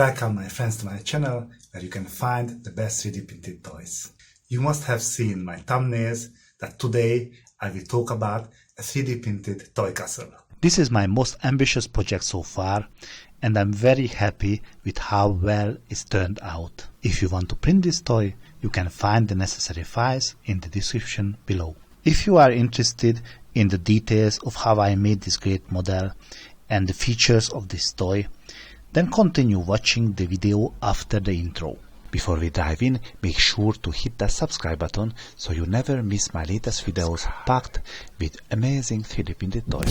Welcome my friends to my channel where you can find the best 3D printed toys. You must have seen my thumbnails that today I will talk about a 3D printed toy castle. This is my most ambitious project so far and I'm very happy with how well it's turned out. If you want to print this toy, you can find the necessary files in the description below. If you are interested in the details of how I made this great model and the features of this toy, then continue watching the video after the intro. Before we dive in, make sure to hit that subscribe button so you never miss my latest videos packed with amazing 3D printed toys.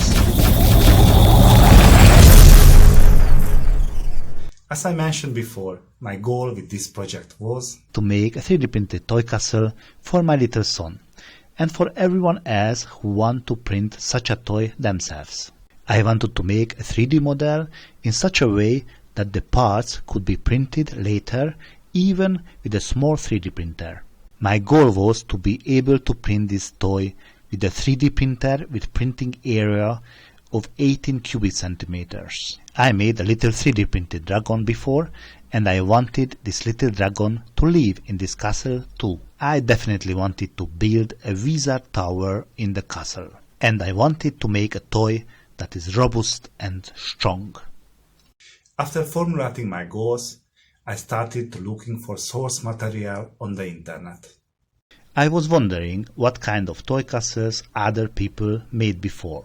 As I mentioned before, my goal with this project was to make a 3D printed toy castle for my little son and for everyone else who want to print such a toy themselves. I wanted to make a 3D model in such a way that the parts could be printed later even with a small 3D printer. My goal was to be able to print this toy with a 3D printer with printing area of 18 cubic centimeters. I made a little 3D printed dragon before and I wanted this little dragon to live in this castle too. I definitely wanted to build a wizard tower in the castle and I wanted to make a toy that is robust and strong. After formulating my goals, I started looking for source material on the internet. I was wondering what kind of toy castles other people made before.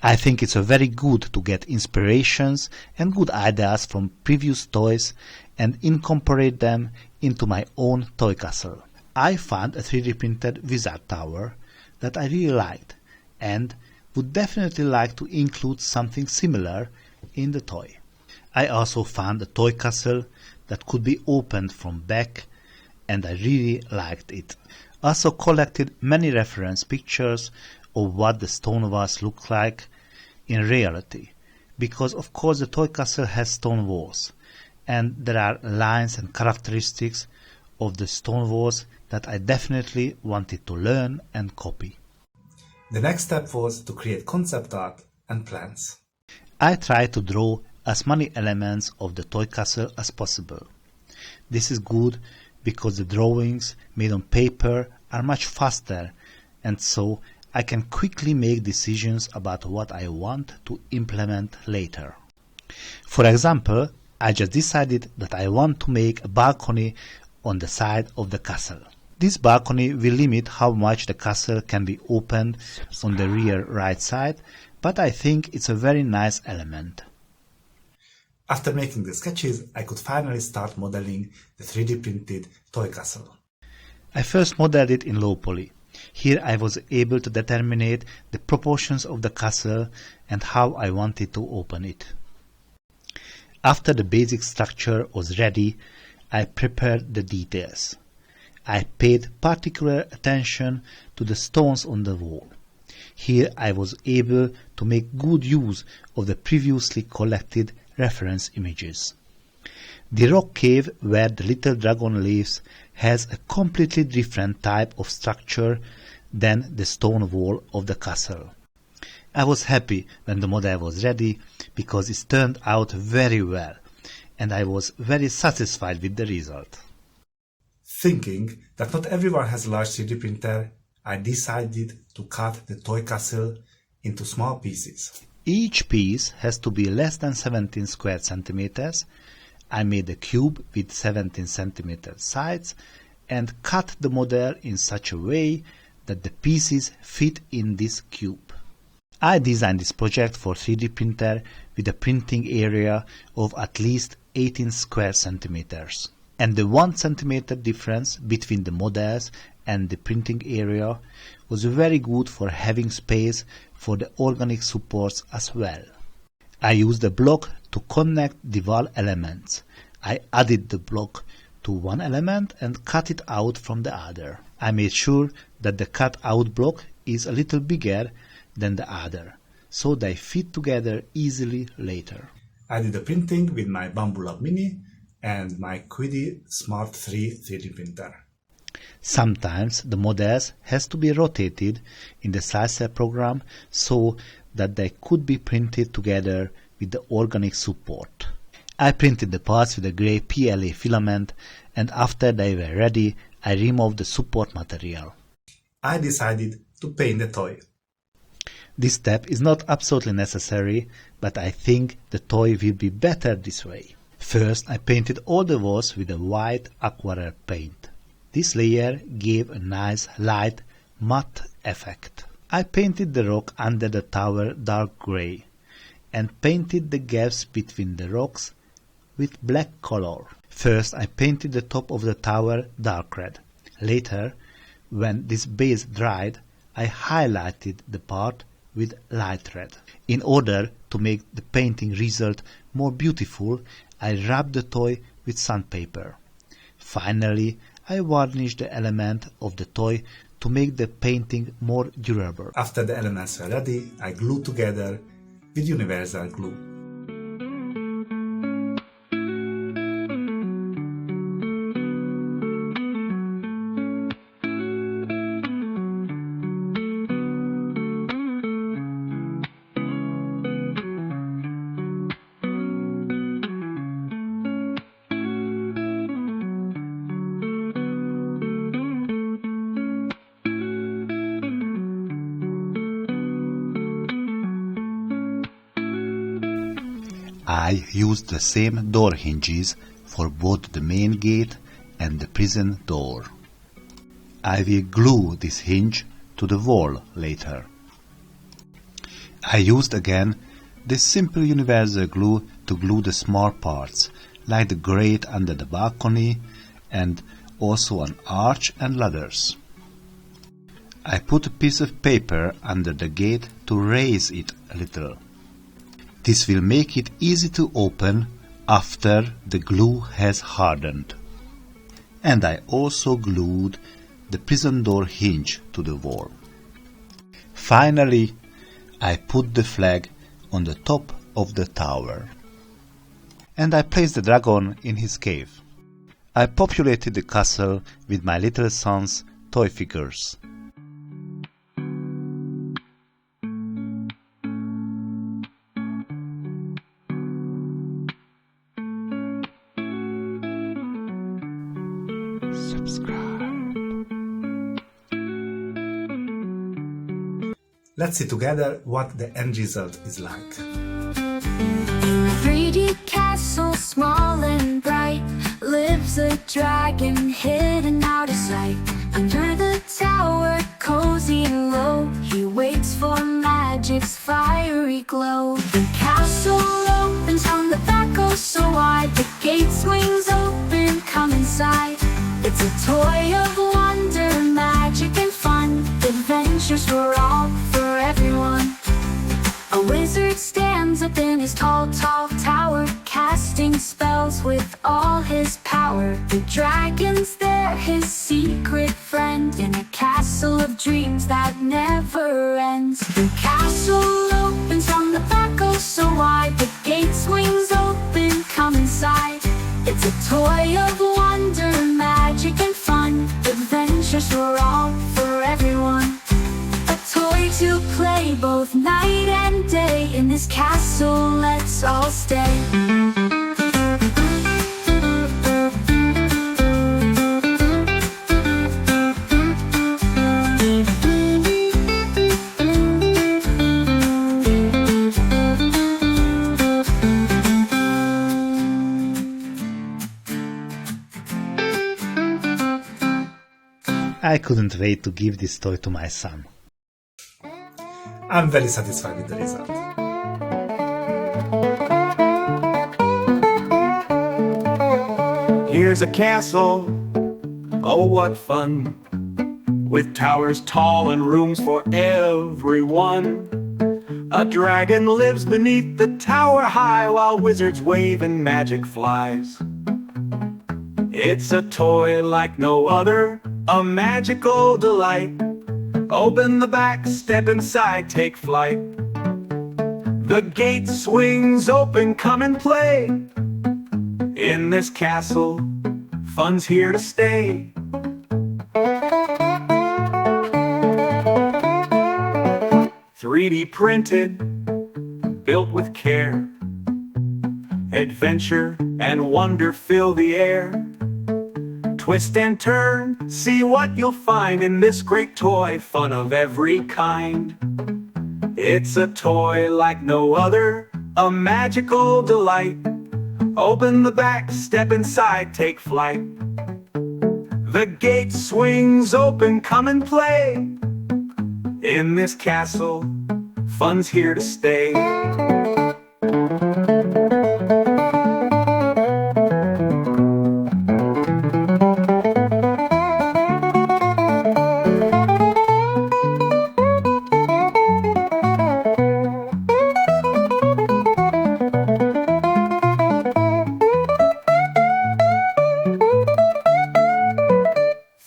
I think it's very good to get inspirations and good ideas from previous toys and incorporate them into my own toy castle. I found a 3D printed wizard tower that I really liked and would definitely like to include something similar in the toy. I also found a toy castle that could be opened from back and I really liked it. Also collected many reference pictures of what the stone walls look like in reality, because of course the toy castle has stone walls and there are lines and characteristics of the stone walls that I definitely wanted to learn and copy. The next step was to create concept art and plans. I tried to draw as many elements of the toy castle as possible. This is good because the drawings made on paper are much faster and so I can quickly make decisions about what I want to implement later. For example, I just decided that I want to make a balcony on the side of the castle. This balcony will limit how much the castle can be opened on the rear right side, but I think it's a very nice element. After making the sketches, I could finally start modeling the 3D printed toy castle. I first modeled it in low poly. Here I was able to determine the proportions of the castle and how I wanted to open it. After the basic structure was ready, I prepared the details. I paid particular attention to the stones on the wall. Here I was able to make good use of the previously collected reference images. The rock cave where the little dragon lives has a completely different type of structure than the stone wall of the castle. I was happy when the model was ready because it turned out very well and I was very satisfied with the result. Thinking that not everyone has a large 3D printer, I decided to cut the toy castle into small pieces. Each piece has to be less than 17 square centimeters. I made a cube with 17 centimeter sides and cut the model in such a way that the pieces fit in this cube. I designed this project for 3D printer with a printing area of at least 18 square centimeters. And the 1 centimeter difference between the models and the printing area was very good for having space for the organic supports as well. I used a block to connect the wall elements. I added the block to one element and cut it out from the other. I made sure that the cut out block is a little bigger than the other, so they fit together easily later. I did the printing with my Bamboo Lab Mini and my Quiddly Smart 3 3D printer. Sometimes the models has to be rotated in the slicer program so that they could be printed together with the organic support. I printed the parts with a grey PLA filament, and after they were ready, I removed the support material. I decided to paint the toy. This step is not absolutely necessary, but I think the toy will be better this way. First, I painted all the walls with a white aquarelle paint. This layer gave a nice light matte effect. I painted the rock under the tower dark grey and painted the gaps between the rocks with black color. First, I painted the top of the tower dark red. Later, when this base dried, I highlighted the part with light red. In order to make the painting result more beautiful, I rubbed the toy with sandpaper. Finally, I varnished the element of the toy to make the painting more durable. After the elements were ready, I glued together with universal glue. I used the same door hinges for both the main gate and the prison door. I will glue this hinge to the wall later. I used again this simple universal glue to glue the small parts, like the grate under the balcony and also an arch and ladders. I put a piece of paper under the gate to raise it a little. This will make it easy to open after the glue has hardened. And I also glued the prison door hinge to the wall. Finally, I put the flag on the top of the tower. And I placed the dragon in his cave. I populated the castle with my little son's toy figures. Let's see together what the end result is like. 3D castle, small and bright, lives a dragon hidden out of sight. Under the tower, cozy and low, he waits for magic's fiery glow. The castle opens from the back, oh so wide, the gate swings open, come inside. It's a toy of wonder, magic and fun, adventures for all, for everyone. A wizard stands up in his tall, tall tower, casting spells with all his power. The dragon's there, his secret friend, in a castle of dreams that never ends. The castle opens from the back, oh so wide, the gate swings open, come inside. It's a toy of wonder, magic and fun, adventures for all, for everyone. A toy to play both night and day, in this castle let's all stay. I couldn't wait to give this toy to my son. I'm very satisfied with the result. Here's a castle, oh what fun, with towers tall and rooms for everyone. A dragon lives beneath the tower high, while wizards wave and magic flies. It's a toy like no other, a magical delight. Open the back, step inside, take flight. The gate swings open, come and play. In this castle, fun's here to stay. 3D printed, built with care, Adventure and wonder fill the air. Twist and turn, see what you'll find in this great toy, fun of every kind. It's a toy like no other, a magical delight. Open the back, step inside, take flight. The gate swings open, come and play. In this castle, fun's here to stay.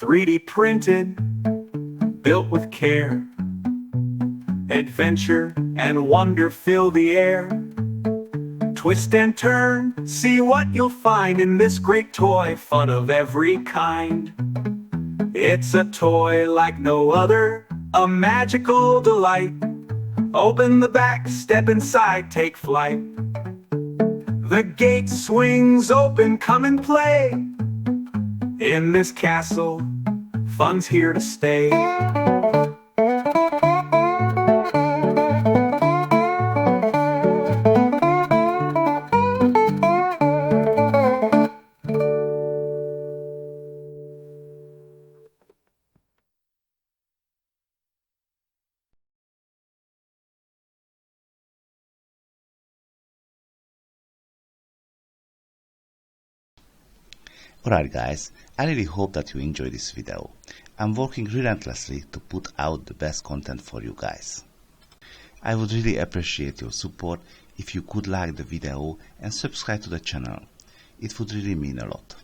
3D printed, built with care. Adventure and wonder fill the air. Twist and turn, see what you'll find in this great toy, fun of every kind. It's a toy like no other, a magical delight. Open the back, step inside, take flight. The gate swings open, come and play. In this castle, fun's here to stay. Alright guys, I really hope that you enjoyed this video. I'm working relentlessly to put out the best content for you guys. I would really appreciate your support if you could like the video and subscribe to the channel. It would really mean a lot.